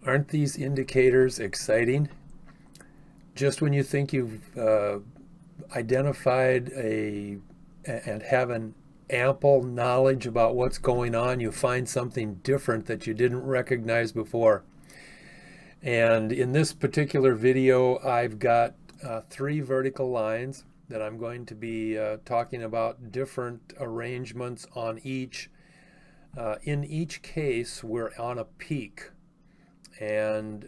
Aren't these indicators exciting? Just when you think you've identified and have an ample knowledge about what's going on, you find something different that you didn't recognize before. And in this particular video, I've got three vertical lines that I'm going to be talking about different arrangements on each. In each case, we're on a peak. And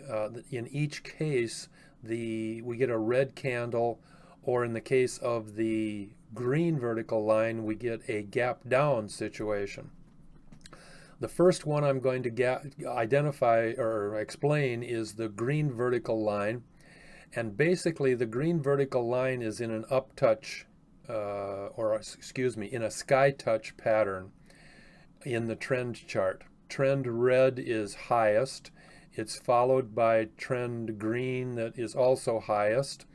in each case, we get a red candle, or in the case of the green vertical line, we get a gap down situation. The first one I'm going to identify or explain is the green vertical line. And basically, the green vertical line is in an uptouch, in a sky touch pattern in the trend chart. Trend red is highest. It's followed by trend green that is also highest.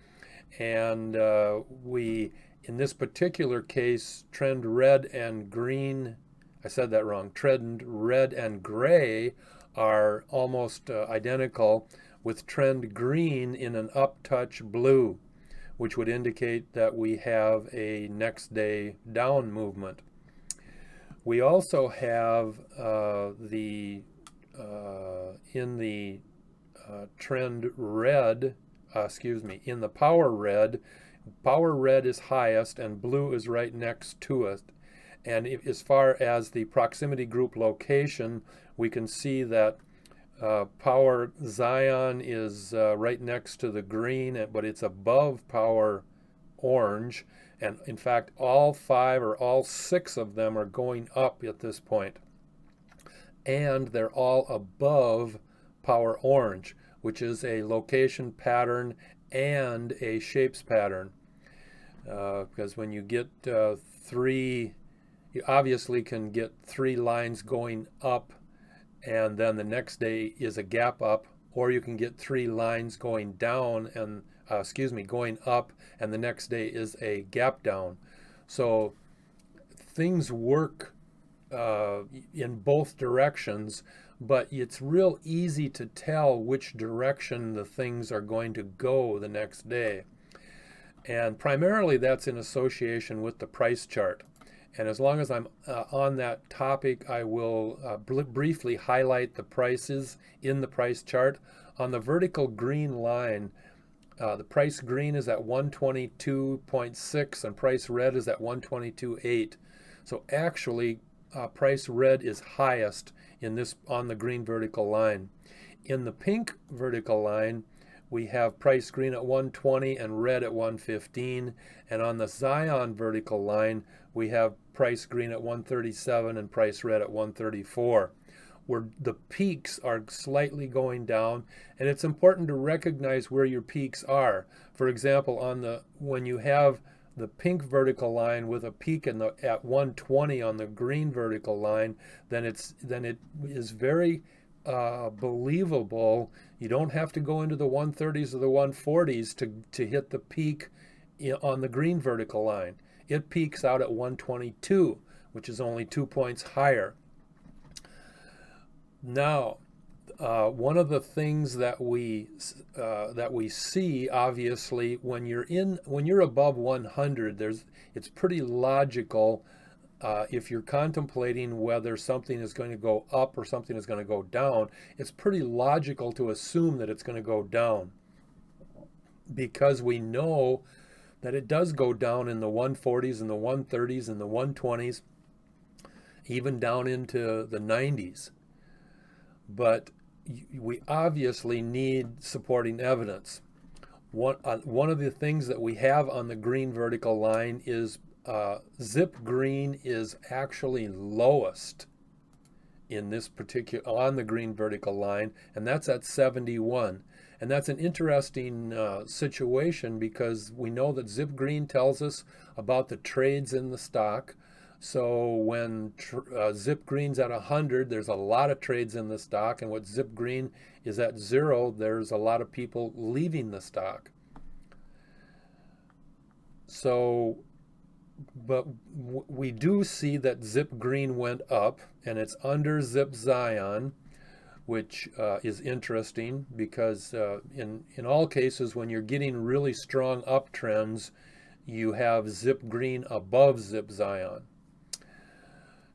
And in this particular case, trend red and green, I said that wrong, trend red and gray are almost identical, with trend green in an uptouch blue, which would indicate that we have a next day down movement. We also have in the trend red, in the power red is highest and blue is right next to it. And as far as the proximity group location, we can see that power Zion is right next to the green, but it's above power orange. And in fact, all five or all six of them are going up at this point. And they're all above power orange, which is a location pattern and a shapes pattern. Because when you get three, you obviously can get three lines going up, and then the next day is a gap up, or you can get three lines going down and going up, and the next day is a gap down. So things work in both directions, but it's real easy to tell which direction the things are going to go the next day. And primarily that's in association with the price chart. And as long as I'm on that topic, I will briefly highlight the prices in the price chart. On the vertical green line, the price green is at 122.6 and price red is at 122.8. So actually, price red is highest on the green vertical line. In the pink vertical line, we have price green at 120 and red at 115. And on the Zion vertical line, we have price green at 137 and price red at 134. Where the peaks are slightly going down, and it's important to recognize where your peaks are. For example, when you have the pink vertical line with a peak at 120 on the green vertical line, then it is very believable. You don't have to go into the 130s or the 140s to hit the peak on the green vertical line. It peaks out at 122, which is only 2 points higher. Now, one of the things that we see, obviously, when you're above 100, it's pretty logical if you're contemplating whether something is going to go up or something is going to go down. It's pretty logical to assume that it's going to go down, because we know that it does go down in the 140s and the 130s and the 120s, even down into the 90s. But we obviously need supporting evidence. One of the things that we have on the green vertical line is zip green is actually lowest in this on the green vertical line, and that's at 71. And that's an interesting situation, because we know that zip green tells us about the trades in the stock. So when zip green's at 100, there's a lot of trades in the stock, and when zip green is at 0, there's a lot of people leaving the stock. So, but we do see that zip green went up, and it's under zip Zion. which is interesting because in all cases, when you're getting really strong uptrends, you have zip green above zip Zion.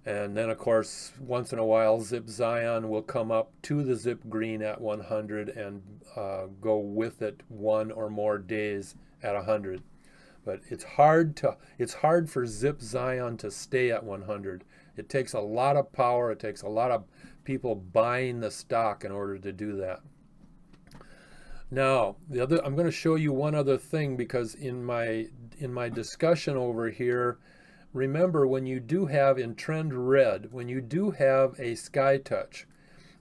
And then, of course, once in a while, zip Zion will come up to the zip green at 100 and go with it one or more days at 100. But it's hard for zip Zion to stay at 100. It takes a lot of power. It takes a lot of people buying the stock in order to do that. Now, I'm going to show you one other thing, because in my discussion over here, remember, when you do have in trend red, when you do have a sky touch,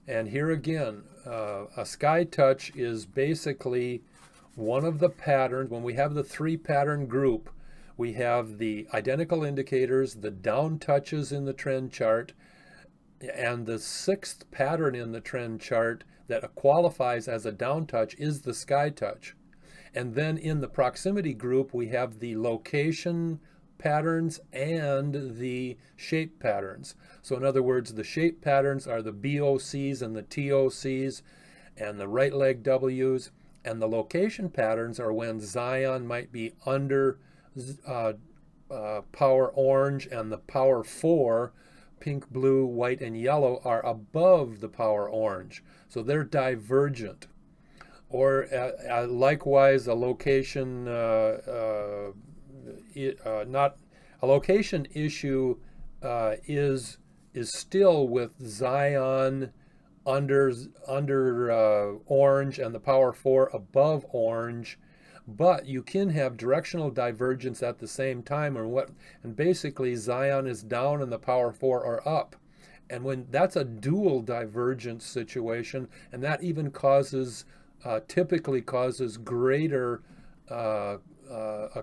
and here again, a sky touch is basically one of the patterns. When we have the 3 pattern group, we have the identical indicators, the down touches in the trend chart, and the 6th pattern in the trend chart that qualifies as a down touch is the sky touch. And then in the proximity group, we have the location patterns and the shape patterns. So in other words, the shape patterns are the BOCs and the TOCs and the right leg Ws, and the location patterns are when Zion might be under power orange, and the power 4, pink, blue, white, and yellow, are above the power orange. So they're divergent. Or likewise, a location not a location issue is still with Zion under orange and the power 4 above orange, but you can have directional divergence at the same time, and basically Zion is down and the power 4 are up. And when that's a dual divergence situation, and that even typically causes greater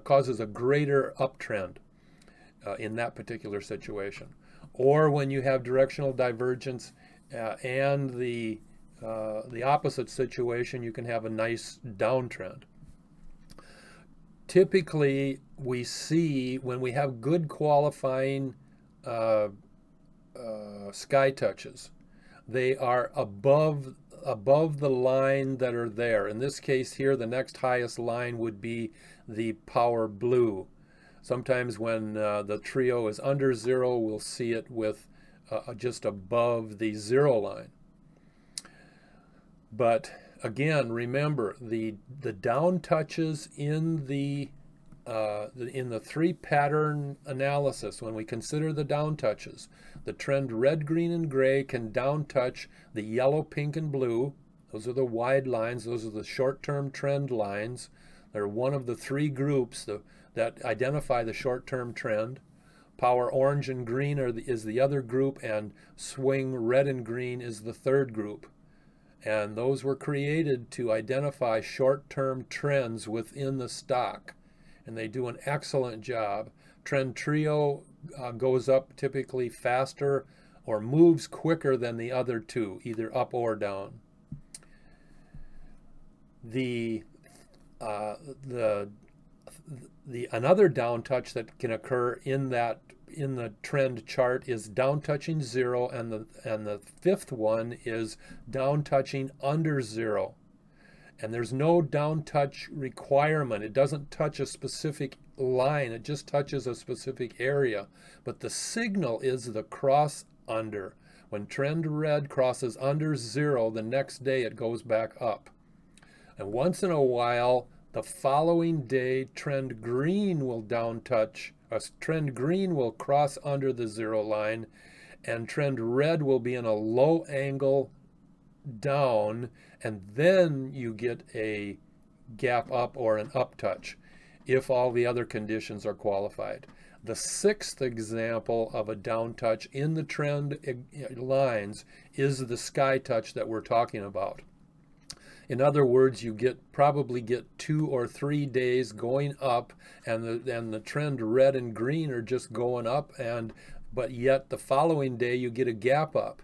causes a greater uptrend in that particular situation. Or when you have directional divergence and the opposite situation, you can have a nice downtrend. Typically, we see when we have good qualifying sky touches, they are above the line that are there. In this case here, the next highest line would be the power blue. Sometimes when the trio is under 0, we'll see it with just above the 0 line. But again, remember the down touches in the 3 pattern analysis. When we consider the down touches, the trend red, green, and gray can down touch the yellow, pink, and blue. Those are the wide lines. Those are the short-term trend lines. They're one of the 3 groups that identify the short-term trend. Power orange and green is the other group, and swing red and green is the 3rd group. And those were created to identify short-term trends within the stock, and they do an excellent job. Trend trio goes up typically faster or moves quicker than the other 2, either up or down. Another down touch that can occur in the trend chart is down touching 0, and the 5th one is down touching under 0. And there's no down touch requirement. It doesn't touch a specific line. It just touches a specific area. But the signal is the cross under. When trend red crosses under 0, the next day it goes back up. And once in a while, the following day, trend green will down touch. Trend green will cross under the 0 line, and trend red will be in a low angle down, and then you get a gap up or an up touch if all the other conditions are qualified. The 6th example of a down touch in the trend lines is the sky touch that we're talking about. In other words, you probably get 2 or 3 days going up, and the trend red and green are just going up, but yet the following day you get a gap up.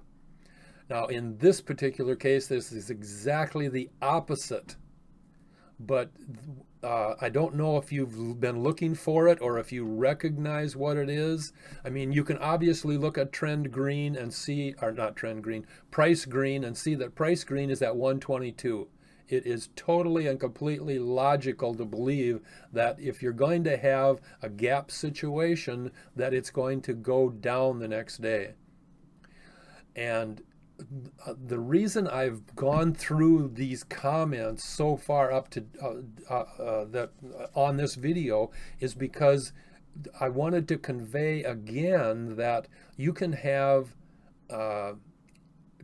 Now, in this particular case, this is exactly the opposite. But I don't know if you've been looking for it or if you recognize what it is. I mean, you can obviously look at trend green and see, or not trend green, price green, and see that price green is at 122. It is totally and completely logical to believe that if you're going to have a gap situation, that it's going to go down the next day. And the reason I've gone through these comments so far up to that on this video is because I wanted to convey again that you can have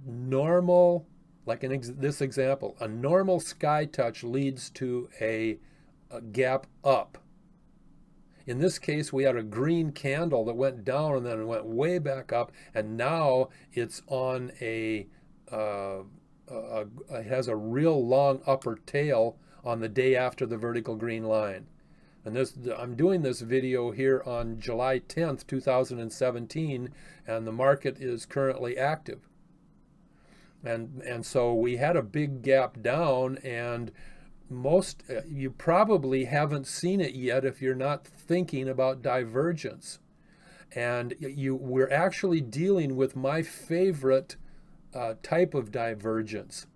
normal, like in this example, a normal sky touch leads to a gap up. In this case, we had a green candle that went down and then went way back up, and now it's on it has a real long upper tail on the day after the vertical green line. And I'm doing this video here on July 10th, 2017, and the market is currently active. And so we had a big gap down, and you probably haven't seen it yet if you're not thinking about divergence. And we're actually dealing with my favorite type of divergence.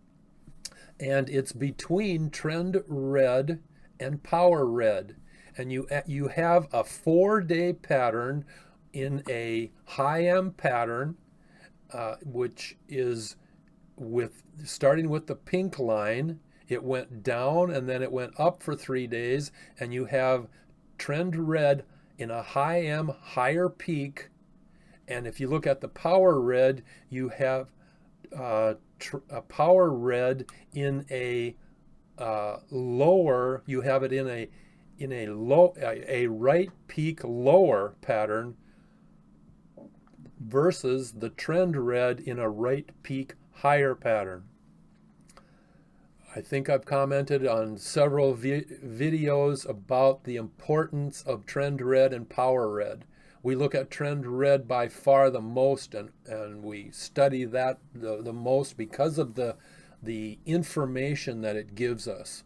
And it's between trend red and power red. And you have a 4-day pattern in a high M pattern, which is starting with the pink line. It went down and then it went up for 3 days, and you have trend red in a high M, higher peak. And if you look at the power red, you have a power red in a lower. You have it in a right peak lower pattern versus the trend red in a right peak higher pattern. I think I've commented on several videos about the importance of trend red and power red. We look at trend red by far the most, and we study that the most because of the information that it gives us.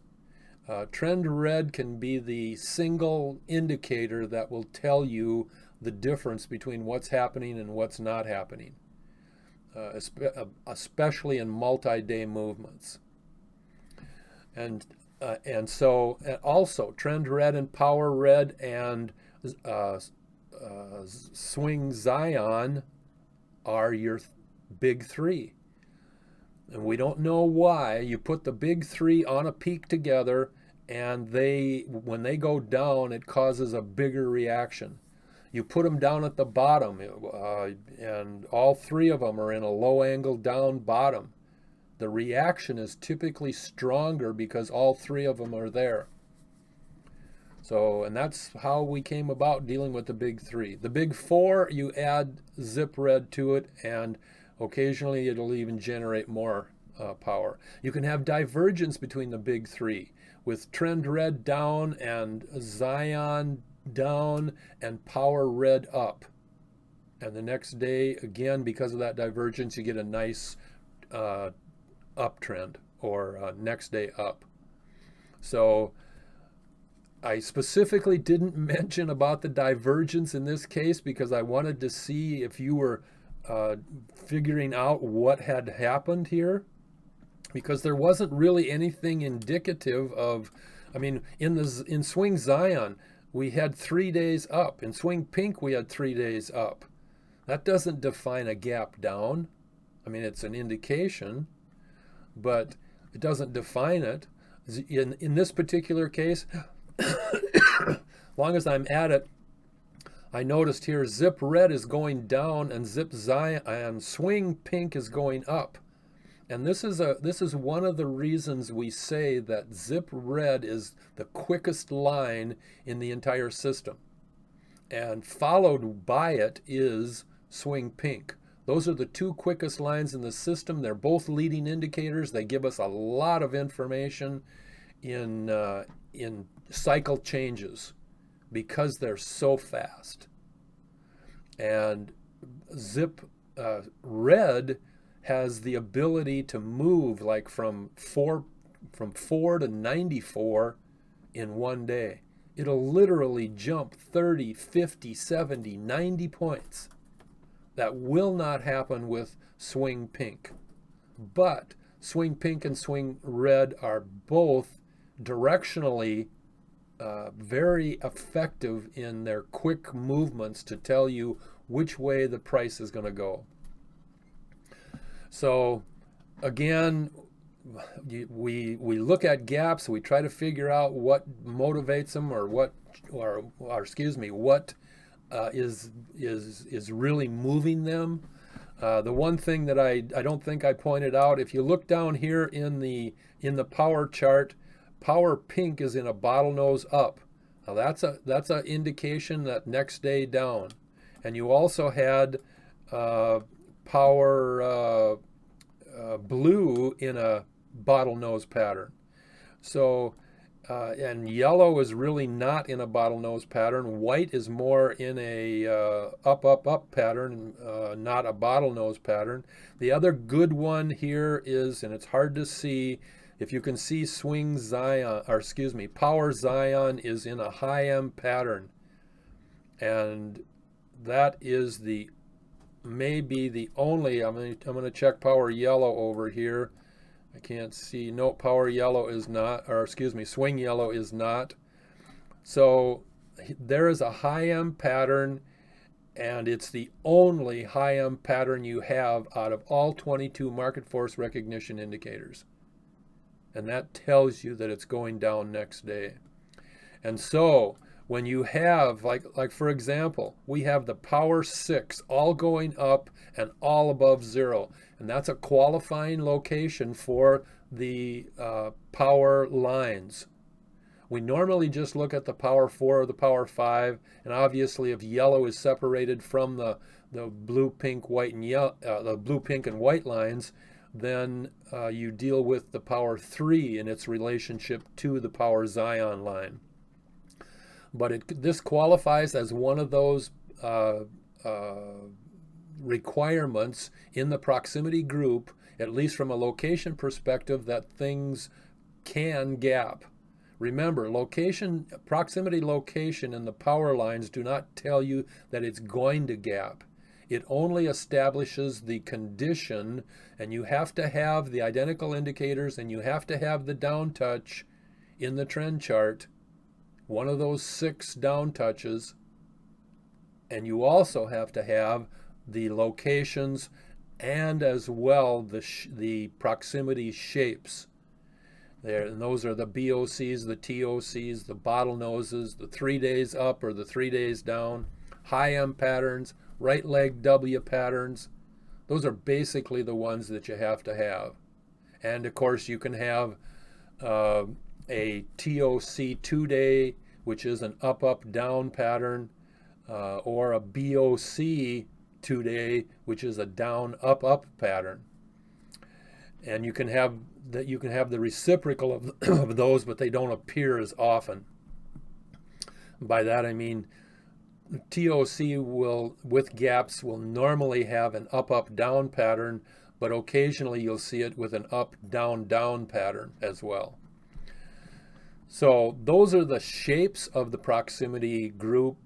Trend red can be the single indicator that will tell you the difference between what's happening and what's not happening, especially in multi-day movements. And so also trend red and power red and swing Zion are your big three. And we don't know why. You put the big three on a peak together, and when they go down, it causes a bigger reaction. You put them down at the bottom, and all three of them are in a low angle down bottom. The reaction is typically stronger because all three of them are there. So, and that's how we came about dealing with the big three. The big four, you add zip red to it, and occasionally it'll even generate more power. You can have divergence between the big three with trend red down and Zion down and power red up. And the next day, again, because of that divergence, you get a nice uptrend or next day up. So I specifically didn't mention about the divergence in this case because I wanted to see if you were figuring out what had happened here, because there wasn't really anything indicative of, I mean, in swing Zion we had 3 days up. In swing pink we had 3 days up. That doesn't define a gap down. I mean, it's an indication, but it doesn't define it. In this particular case, as long as I'm at it, I noticed here zip red is going down and zip Zion and swing pink is going up. And this is one of the reasons we say that zip red is the quickest line in the entire system. And followed by it is swing pink. Those are the two quickest lines in the system. They're both leading indicators. They give us a lot of information in cycle changes because they're so fast. And zip red has the ability to move like from 4 to 94 in one day. It'll literally jump 30, 50, 70, 90 points. That will not happen with swing pink. But swing pink and swing red are both directionally very effective in their quick movements to tell you which way the price is going to go. So again, we look at gaps, we try to figure out what motivates them, or what is really moving them. The one thing that I don't think I pointed out, if you look down here in the power chart, power pink is in a bottlenose up. Now that's an indication that next day down. And you also had power blue in a bottlenose pattern. So and yellow is really not in a bottlenose pattern. White is more in a up pattern, not a bottlenose pattern. The other good one here is, and it's hard to see, if you can see swing Zion, or excuse me, power Zion is in a high M pattern, and that is maybe the only. I'm going to check power yellow over here. I can't see. No, power yellow is not, or excuse me, swing yellow is not. So there is a high M pattern, and it's the only high M pattern you have out of all 22 market force recognition indicators. And that tells you that it's going down next day. And so when you have, like for example, we have the power 6 all going up and all above zero. And that's a qualifying location for the power lines. We normally just look at the power 4 or the power 5, and obviously if yellow is separated from the blue, pink, white, and yellow, the blue, pink, and white lines, then you deal with the power 3 in its relationship to the power Zion line. But this qualifies as one of those requirements in the proximity group, at least from a location perspective, that things can gap. Remember, proximity location and the power lines do not tell you that it's going to gap. It only establishes the condition, and you have to have the identical indicators, and you have to have the down touch in the trend chart, one of those 6 down touches, and you also have to have the locations and as well the proximity shapes there, and those are the BOCs, the TOCs, the bottlenoses, the 3 days up or the 3 days down, high M patterns, right leg W patterns. Those are basically the ones that you have to have. And of course you can have a TOC 2-day, which is an up down pattern, or a BOC 2-day, which is a down up pattern. And you can have the reciprocal of those, but they don't appear as often. By that I mean TOC with gaps will normally have an up down pattern, but occasionally you'll see it with an up down pattern as well. So those are the shapes of the proximity group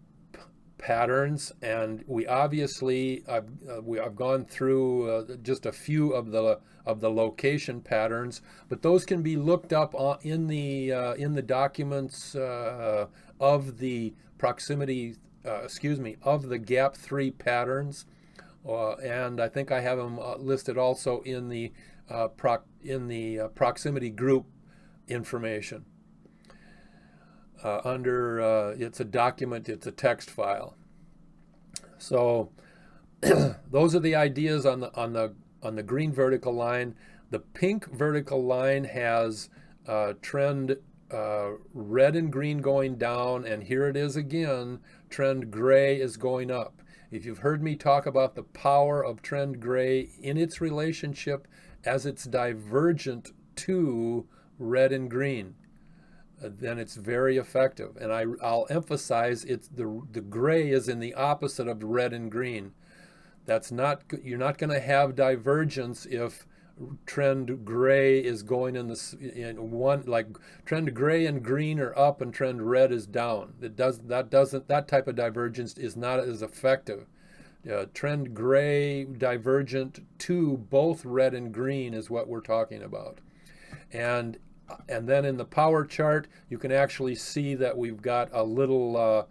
patterns, and we obviously I've gone through just a few of the location patterns, but those can be looked up in the documents of the proximity of the gap 3 patterns, and I think I have them listed also in the proximity group information. It's a document, it's a text file. So those are the ideas on the green vertical line. The pink vertical line has trend red and green going down, and here it is again, trend gray is going up. If you've heard me talk about the power of trend gray in its relationship as it's divergent to red and green, then it's very effective. And I'll emphasize it's the gray is in the opposite of red and green. You're not going to have divergence if trend gray is going in one, like trend gray and green are up and trend red is down. That type of divergence is not as effective. Trend gray divergent to both red and green is what we're talking about. And then in the power chart, you can actually see that we've got a little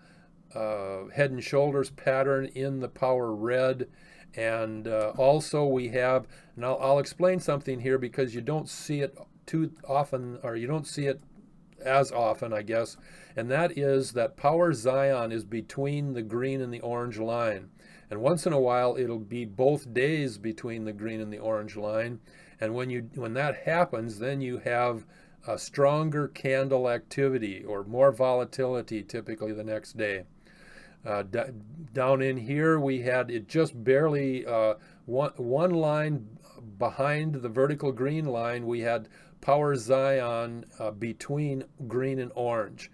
head and shoulders pattern in the power red. And also we have, and I'll explain something here because you don't see it too often, or you don't see it as often, I guess, and that is that power Zion is between the green and the orange line. And once in a while, it'll be both days between the green and the orange line. And when that happens, then you have a stronger candle activity or more volatility typically the next day. Down in here, we had it just barely one line behind the vertical green line. We had power Zion between green and orange.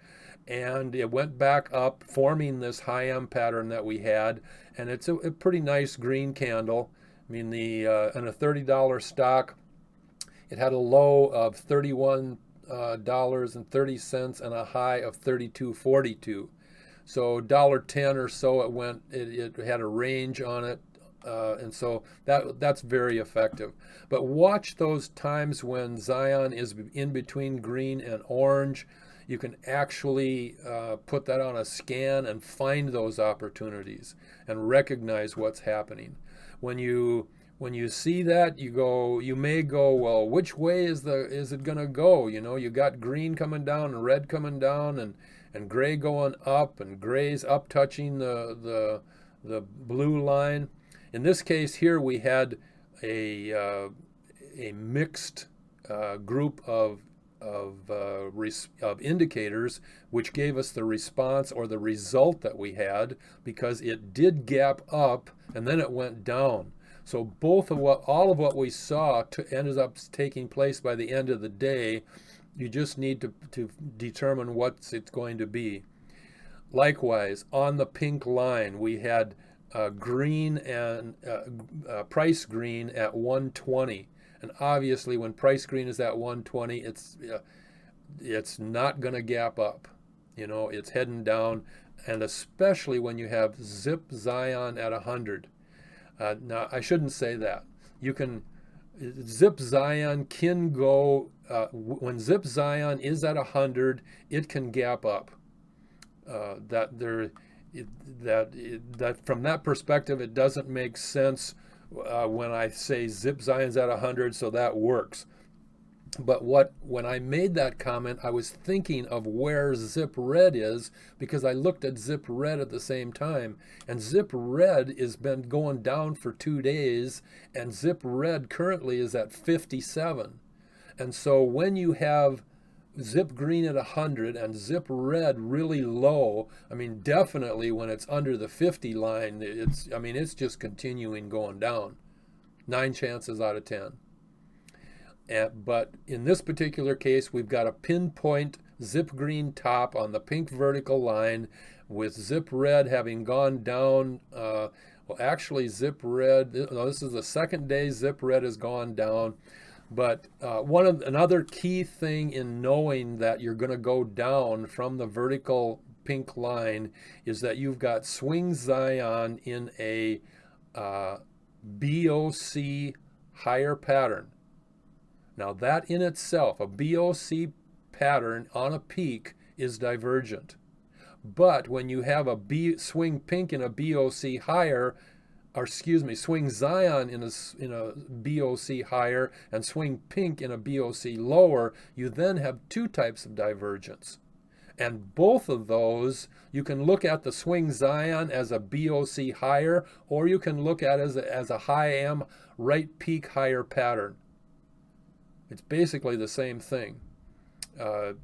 And it went back up, forming this high M pattern that we had. And it's a pretty nice green candle. I mean, in a $30 stock, it had a low of $31.30 and a high of $32.42. So $1.10 or so it went. It had a range on it, and so that's very effective. But watch those times when Zion is in between green and orange. You can actually put that on a scan and find those opportunities and recognize what's happening. When you see that, you may go, well, which way is it going to go? You know, you got green coming down and red coming down and gray going up, and gray's up touching the blue line. In this case here, we had a mixed group of indicators, which gave us the response or the result that we had, because it did gap up and then it went down. So all of what we saw ended up taking place by the end of the day. You just need to determine what it's going to be. Likewise, on the pink line, we had green and price green at 120. And obviously, when price green is at 120, it's not going to gap up. You know, it's heading down, and especially when you have Zip Zion at 100. Now, I shouldn't say that. Zip Zion can go, when Zip Zion is at 100, it can gap up. That from that perspective, it doesn't make sense when I say Zip Zion's at 100, so that works. But when I made that comment, I was thinking of where Zip Red is, because I looked at Zip Red at the same time, and Zip Red has been going down for 2 days, and Zip Red currently is at 57. And so when you have Zip Green at 100 and Zip Red really low, I mean, definitely when it's under the 50 line, it's just continuing going down. 9 chances out of 10. But in this particular case, we've got a pinpoint Zip Green top on the pink vertical line, with Zip Red having gone down. Well, actually, Zip Red, this is the second day Zip Red has gone down. But another key thing in knowing that you're going to go down from the vertical pink line is that you've got swing Zion in a BOC higher pattern. Now that in itself, a BOC pattern on a peak, is divergent. But when you have a swing pink in a BOC higher, or excuse me, swing Zion in a BOC higher and swing pink in a BOC lower, you then have 2 types of divergence. And both of those, you can look at the swing Zion as a BOC higher, or you can look at it as a high M right peak higher pattern. It's basically the same thing,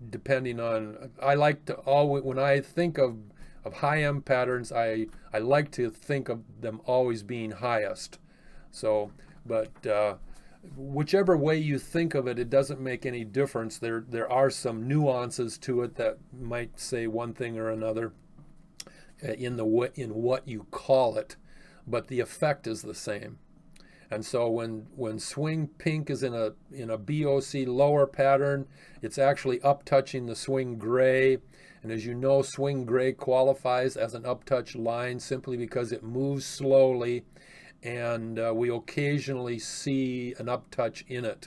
depending on, when I think of high M patterns, I like to think of them always being highest. So, but whichever way you think of it, it doesn't make any difference. There are some nuances to it that might say one thing or another in what you call it, but the effect is the same. And so when swing pink is in a BOC lower pattern, it's actually up touching the swing gray. And as you know, swing gray qualifies as an uptouch line simply because it moves slowly, and we occasionally see an uptouch in it.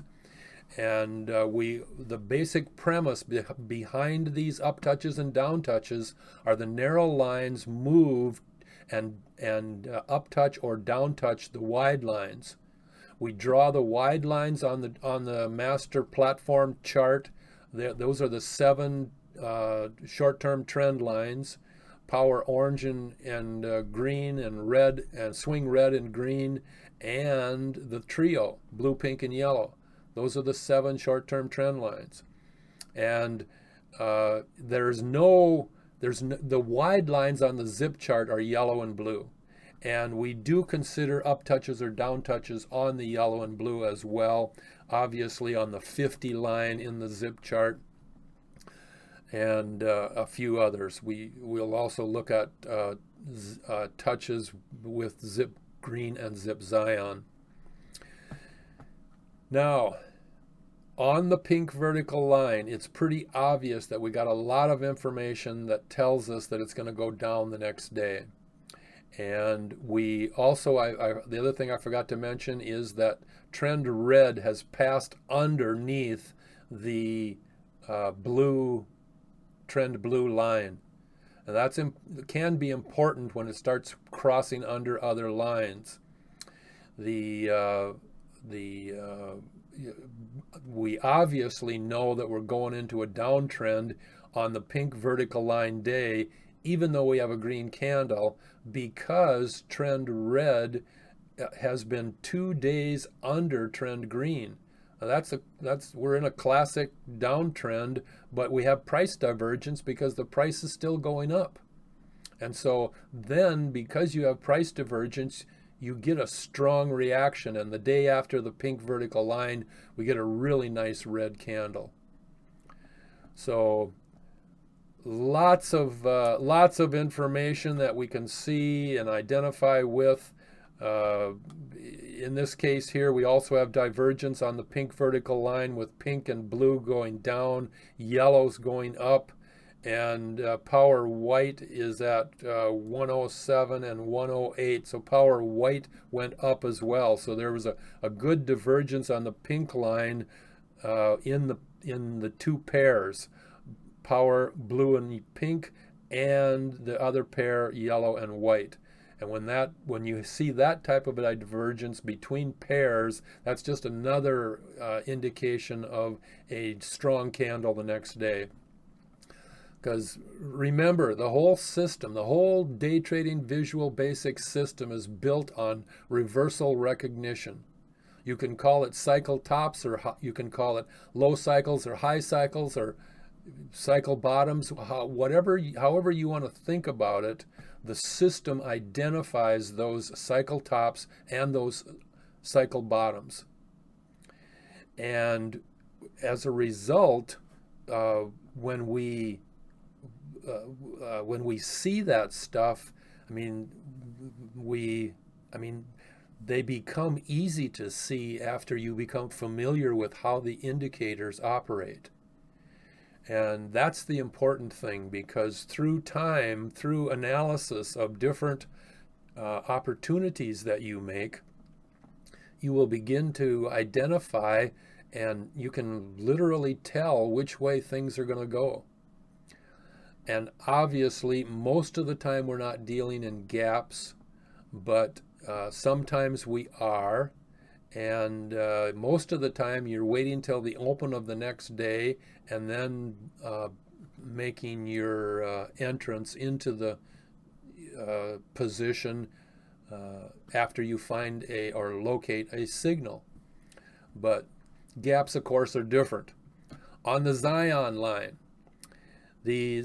And the basic premise behind these uptouches and downtouches are the narrow lines move and uptouch or downtouch the wide lines. We draw the wide lines on the master platform chart. Those are the 7 short-term trend lines: power orange and green and red, and swing red and green, and the trio blue, pink, and yellow. Those are the 7 short-term trend lines. And the wide lines on the zip chart are yellow and blue. And we do consider uptouches or downtouches on the yellow and blue as well, obviously on the 50 line in the zip chart, and a few others. We'll also look at touches with zip green and zip Zion. Now, on the pink vertical line, it's pretty obvious that we got a lot of information that tells us that it's going to go down the next day. And we also, the other thing I forgot to mention is that trend red has passed underneath the trend blue line. And that can be important when it starts crossing under other lines. We obviously know that we're going into a downtrend on the pink vertical line day, even though we have a green candle, because trend red has been 2 days under trend green. Now we're in a classic downtrend, but we have price divergence because the price is still going up. And so then, because you have price divergence, you get a strong reaction, and the day after the pink vertical line, we get a really nice red candle. So lots of information that we can see and identify with. In this case here, we also have divergence on the pink vertical line, with pink and blue going down, yellows going up, and power white is at 107 and 108. So power white went up as well. So there was a good divergence on the pink line in the 2 pairs, power blue and pink, and the other pair yellow and white. And when you see that type of a divergence between pairs, that's just another indication of a strong candle the next day. Because remember, the whole system, the whole day trading visual basic system is built on reversal recognition. You can call it cycle tops, or you can call it low cycles or high cycles or cycle bottoms, however you want to think about it. The system identifies those cycle tops and those cycle bottoms. And as a result, when we see that stuff, they become easy to see after you become familiar with how the indicators operate. And that's the important thing, because through time, through analysis of different opportunities that you make, you will begin to identify, and you can literally tell which way things are going to go. And obviously, most of the time we're not dealing in gaps, but sometimes we are. And most of the time you're waiting till the open of the next day and then making your entrance into the position after you find or locate a signal. But gaps, of course, are different. On the Zion line, we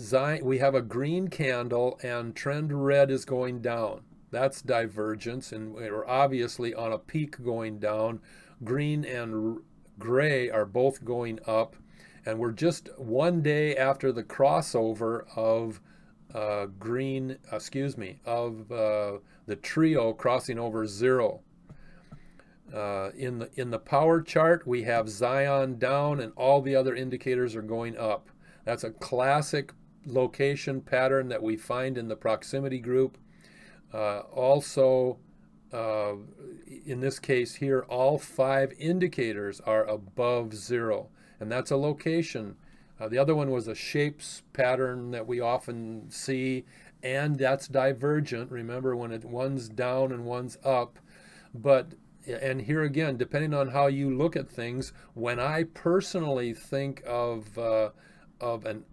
have a green candle and trend red is going down. That's divergence, and we're obviously on a peak going down. Green and gray are both going up, and we're just 1 day after the crossover of the trio crossing over 0. In the power chart, we have Zion down and all the other indicators are going up. That's a classic location pattern that we find in the proximity group. Also, in this case here, all 5 indicators are above 0, and that's a location. The other one was a shapes pattern that we often see, and that's divergent. Remember, when one's down and one's up. And here again, depending on how you look at things, when I personally think of an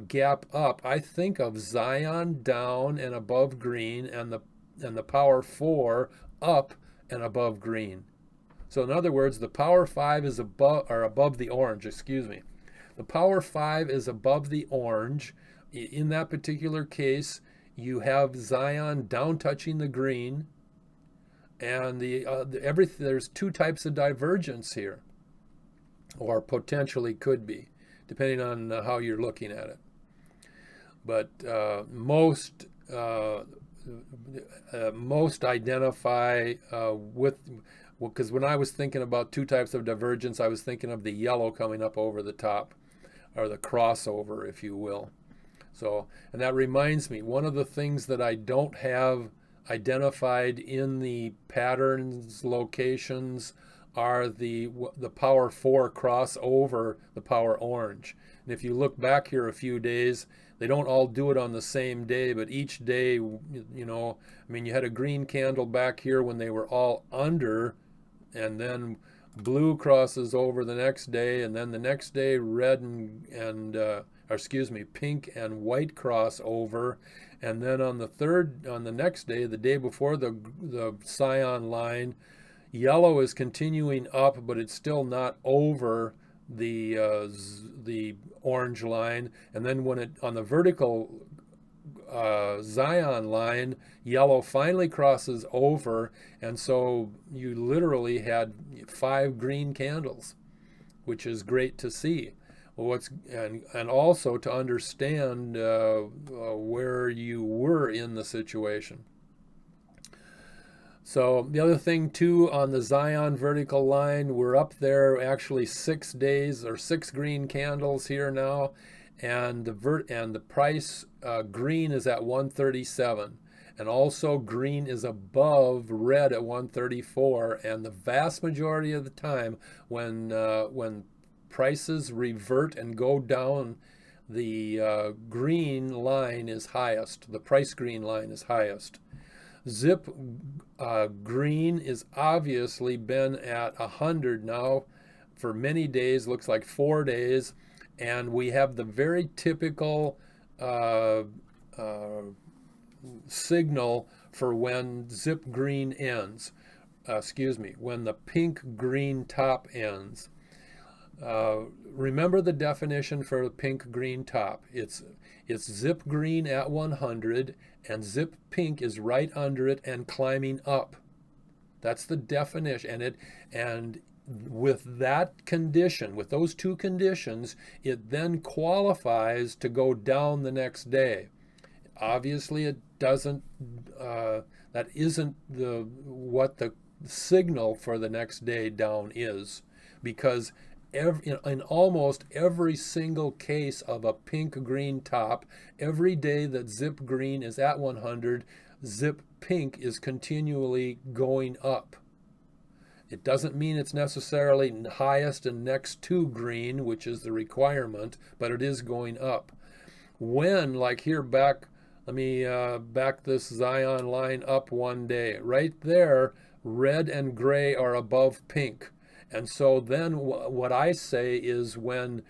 gap up, I think of Zion down and above green, and the power 4 up and above green. So in other words, the power 5 is above the orange, excuse me. The power 5 is above the orange. In that particular case, you have Zion down touching the green, and there's 2 types of divergence here, or potentially could be, depending on how you're looking at it. But most identify because when I was thinking about 2 types of divergence, I was thinking of the yellow coming up over the top, or the crossover, if you will. So, and that reminds me, one of the things that I don't have identified in the patterns locations are the power 4 cross over the power orange. And if you look back here a few days, they don't all do it on the same day, but each day, you know, I mean, you had a green candle back here when they were all under, and then blue crosses over the next day, and then the next day red pink and white cross over, and then on the next day, the day before the Zion line, yellow is continuing up, but it's still not over the orange line, and then when on the vertical Zion line, yellow finally crosses over, and so you literally had 5 green candles, which is great to see. Well, and also to understand where you were in the situation. So the other thing too, on the Zion vertical line, we're up there actually 6 days, or 6 green candles here now, and the price green is at 137, and also green is above red at 134. And the vast majority of the time, when prices revert and go down, the green line is highest. The price green line is highest. Zip green is obviously been at 100 now for many days, looks like 4 days, and we have the very typical signal for when zip green ends. When the pink green top ends. Remember the definition for the pink green top. It's zip green at 100, and zip pink is right under it and climbing up. That's the definition. And with that condition, with those 2 conditions, it then qualifies to go down the next day. Obviously, it doesn't. That isn't what the signal for the next day down is, because in almost every single case of a pink green top, every day that zip green is at 100, zip pink is continually going up. It doesn't mean it's necessarily highest and next to green, which is the requirement, but it is going up. When, like here, back this Zion line up one day, right there, red and gray are above pink. And so then what I say is when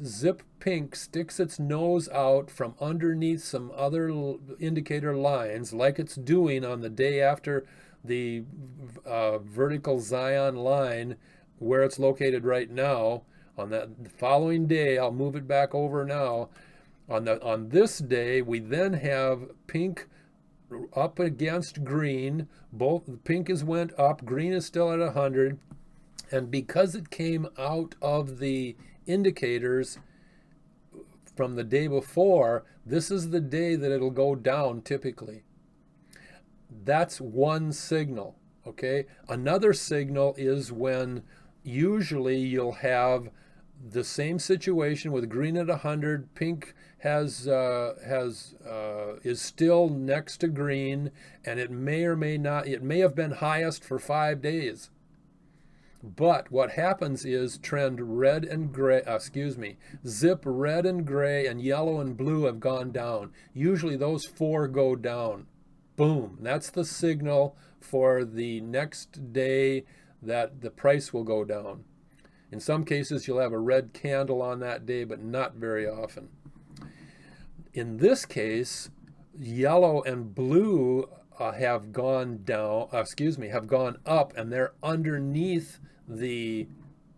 zip pink sticks its nose out from underneath some other indicator lines, like it's doing on the day after the vertical Zion line, where it's located right now, on that following day, I'll move it back over now. On this day, we then have pink up against green. Both pink went up, green is still at 100. And because it came out of the indicators from the day before, this is the day that it'll go down typically. That's one signal, Okay, another signal is when usually you'll have the same situation with green at 100, pink is still next to green, and it may or may not, it may have been highest for 5 days. But what happens is trend red and gray, zip red and gray and yellow and blue have gone down. Usually those four go down. Boom. That's the signal for the next day that the price will go down. In some cases, you'll have a red candle on that day, but not very often. In this case, yellow and blue have gone down, have gone up, and they're underneath the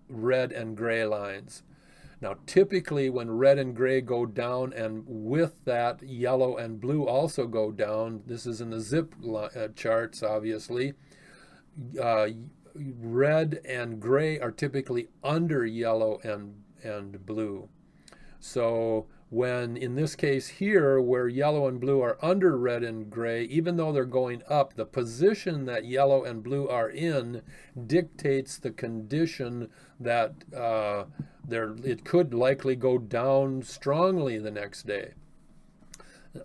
red and gray lines. Now, typically when red and gray go down, and with that yellow and blue also go down, this is in the zip charts, obviously, red and gray are typically under yellow and blue. So when, in this case here, where yellow and blue are under red and gray, even though they're going up, the position that yellow and blue are in dictates the condition that it could likely go down strongly the next day.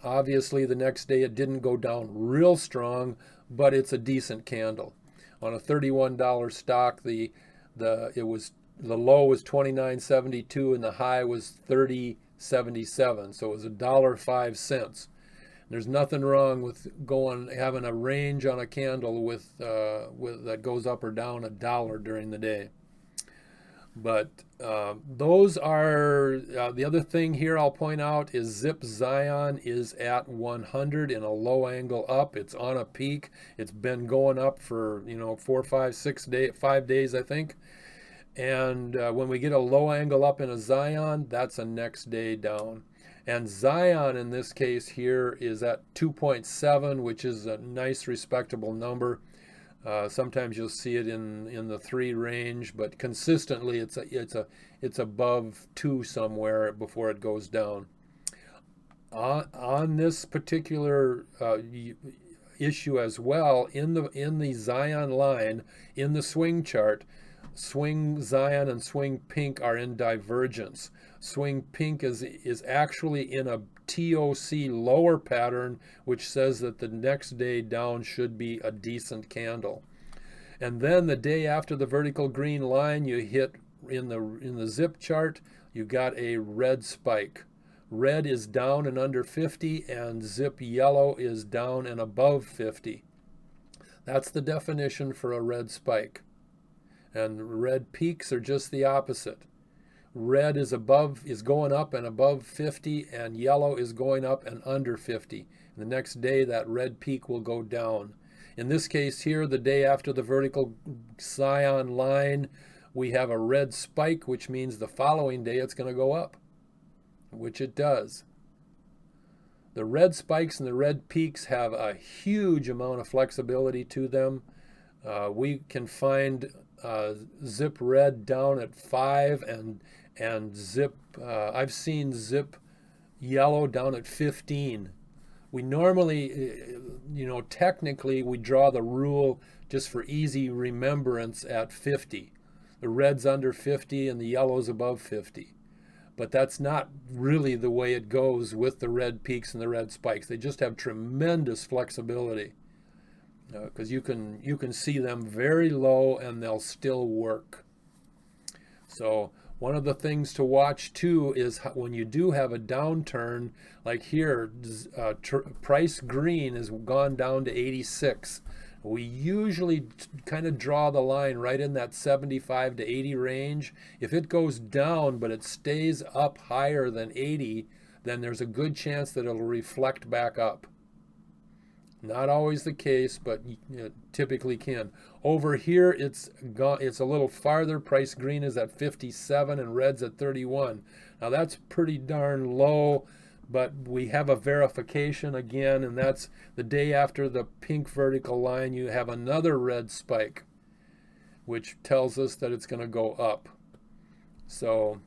Obviously, the next day it didn't go down real strong, but it's a decent candle. On a $31 stock, the low was $29.72 and the high was $30.77, so it was $1.05. There's nothing wrong with having a range on a candle with that goes up or down $1 during the day. But those are the other thing here I'll point out is Zip Zion is at 100 in a low angle up. It's on a peak. It's been going up for 4, 5, 6 days, 5 days, I think. And when we get a low angle up in a Zion, that's a next day down. And Zion in this case here is at 2.7, which is a nice respectable number. Sometimes you'll see it in the 3 range, but consistently it's above 2 somewhere before it goes down. On this particular issue as well, in the Zion line, in the swing chart, swing Zion and swing pink are in divergence. Swing pink is actually in a TOC lower pattern, which says that the next day down should be a decent candle. And then the day after the vertical green line, you hit in the zip chart, you got a red spike. Red is down and under 50, and zip yellow is down and above 50. That's the definition for a red spike. And red peaks are just the opposite. Red is going up and above 50, and yellow is going up and under 50. The next day, that red peak will go down. In this case here, the day after the vertical Zion line, we have a red spike, which means the following day it's going to go up, which it does. The red spikes and the red peaks have a huge amount of flexibility to them. We can find zip red down at 5 and zip I've seen zip yellow down at 15. We normally, technically we draw the rule just for easy remembrance at 50. The red's under 50 and the yellow's above 50. But that's not really the way it goes with the red peaks and the red spikes. They just have tremendous flexibility. Because you can see them very low and they'll still work. So one of the things to watch too is when you do have a downturn, like here, price green has gone down to 86. We usually kind of draw the line right in that 75 to 80 range. If it goes down but it stays up higher than 80, then there's a good chance that it'll reflect back up. Not always the case, but typically can. Over here, it's a little farther. Price green is at 57 and red's at 31. Now that's pretty darn low, but we have a verification again, and that's the day after the pink vertical line. You have another red spike, which tells us that it's going to go up. So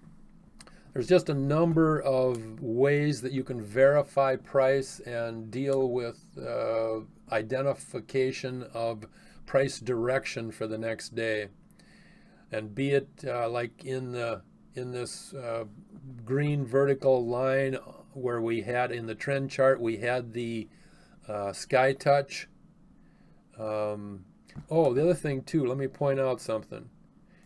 there's just a number of ways that you can verify price and deal with identification of price direction for the next day. And be it like in this green vertical line where we had in the trend chart, we had the sky touch. Oh, the other thing too, let me point out something.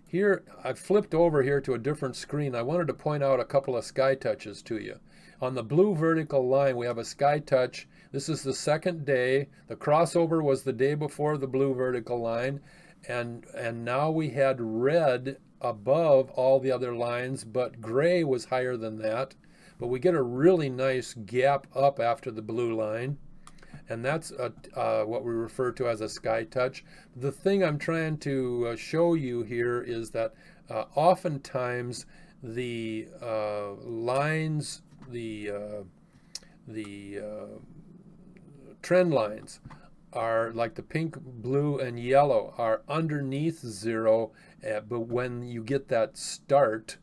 Here, I've flipped over here to a different screen. I wanted to point out a couple of sky touches to you. On the blue vertical line, we have a sky touch. This is the second day. The crossover was the day before the blue vertical line. And now we had red above all the other lines, but gray was higher than that. But we get a really nice gap up after the blue line. And that's what we refer to as a sky touch. The thing I'm trying to show you here is that oftentimes the lines, the trend lines are like the pink, blue, and yellow are underneath zero, but when you get that start,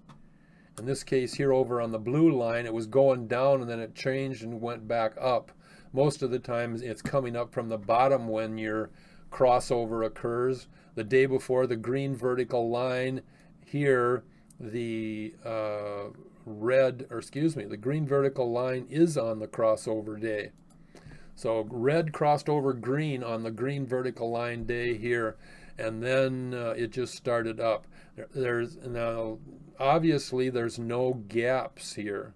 in this case here over on the blue line, it was going down and then it changed and went back up. Most of the times it's coming up from the bottom when your crossover occurs. The day before the green vertical line here, the the green vertical line is on the crossover day. So red crossed over green on the green vertical line day here, and then it just started up. Now obviously there's no gaps here.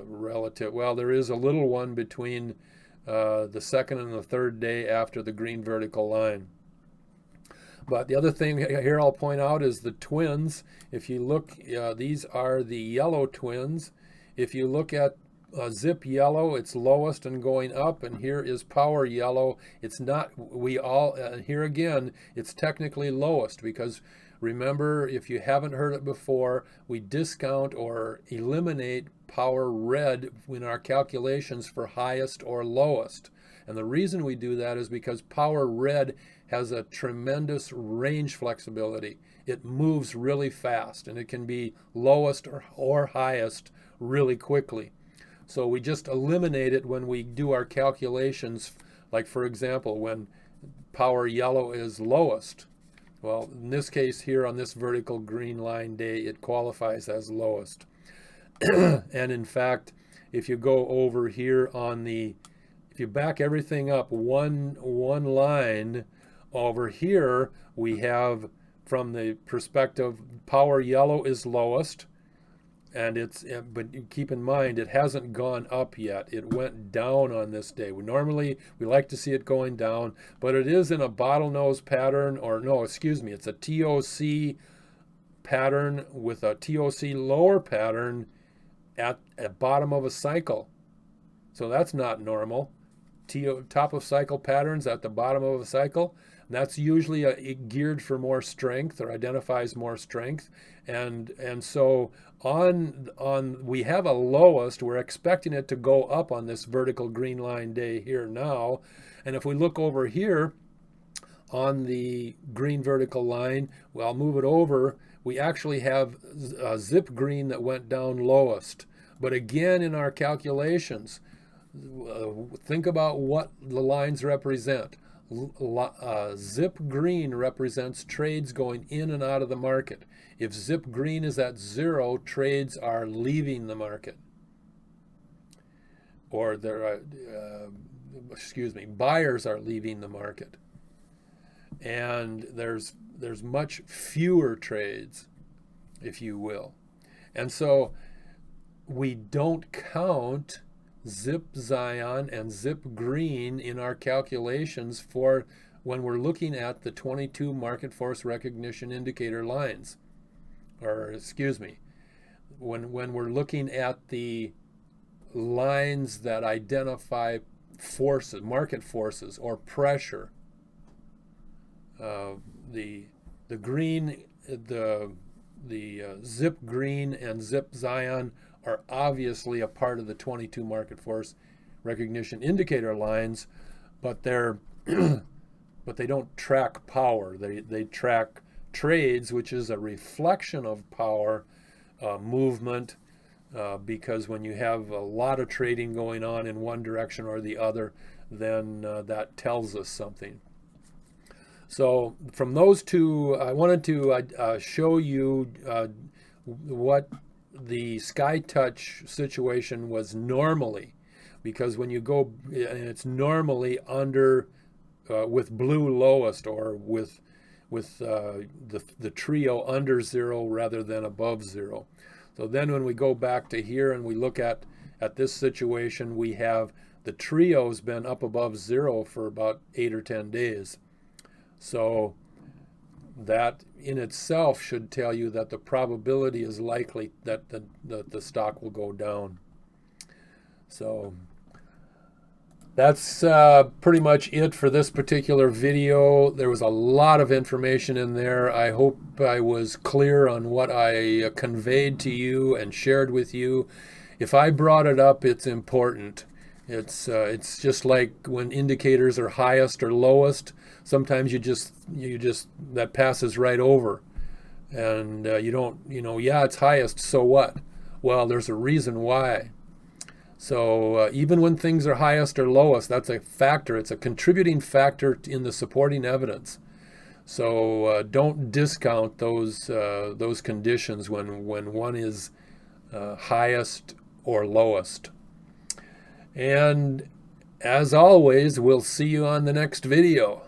Relative, well, there is a little one between the second and the third day after the green vertical line. But the other thing here I'll point out is the twins. If you look, these are the yellow twins. If you look at zip yellow, it's lowest and going up, and here is power yellow. It's not, here again, it's technically lowest because remember, if you haven't heard it before, we discount or eliminate power red in our calculations for highest or lowest. And the reason we do that is because power red has a tremendous range flexibility. It moves really fast, and it can be lowest or highest really quickly. So we just eliminate it when we do our calculations, like for example, when power yellow is lowest. Well, in this case here on this vertical green line day, it qualifies as lowest. And in fact, if you go over here on the, if you back everything up one line, over here we have, from the perspective, power yellow is lowest, and but keep in mind it hasn't gone up yet. It went down on this day. We like to see it going down, but it is in a bottlenose pattern, or no, excuse me, it's a TOC pattern with a TOC lower pattern at bottom of a cycle. So that's not normal. Top of cycle patterns at the bottom of a cycle. That's usually geared for more strength, or identifies more strength. And so we have a lowest. We're expecting it to go up on this vertical green line day here now. And if we look over here on the green vertical line, well, I'll move it over. We actually have a zip green that went down lowest. But again, in our calculations, think about what the lines represent. Zip green represents trades going in and out of the market. If zip green is at zero, trades are leaving the market. Or buyers are leaving the market. And there's much fewer trades, if you will. And so we don't count zip Zion and zip green in our calculations for when we're looking at the 22 market force recognition indicator lines. Or excuse me, when we're looking at the lines that identify forces, market forces, or pressure. The green, the zip green and zip Zion are obviously a part of the 22 market force recognition indicator lines, but but they don't track power. They track trades, which is a reflection of power movement, because when you have a lot of trading going on in one direction or the other, then that tells us something. So from those two, I wanted to show you what the SkyTouch situation was normally, because when you go, and it's normally under with blue lowest, or with the trio under 0 rather than above 0. So then when we go back to here and we look at this situation, we have the trio's been up above 0 for about 8 or 10 days. So that in itself should tell you that the probability is likely that the stock will go down. So that's pretty much it for this particular video. There was a lot of information in there. I hope I was clear on what I conveyed to you and shared with you. If I brought it up, it's important. It's just like when indicators are highest or lowest. Sometimes you just that passes right over, and you don't, yeah, it's highest, so what? Well, there's a reason why. So even when things are highest or lowest, that's a factor. It's a contributing factor in the supporting evidence. So don't discount those conditions when one is highest or lowest. And as always, we'll see you on the next video.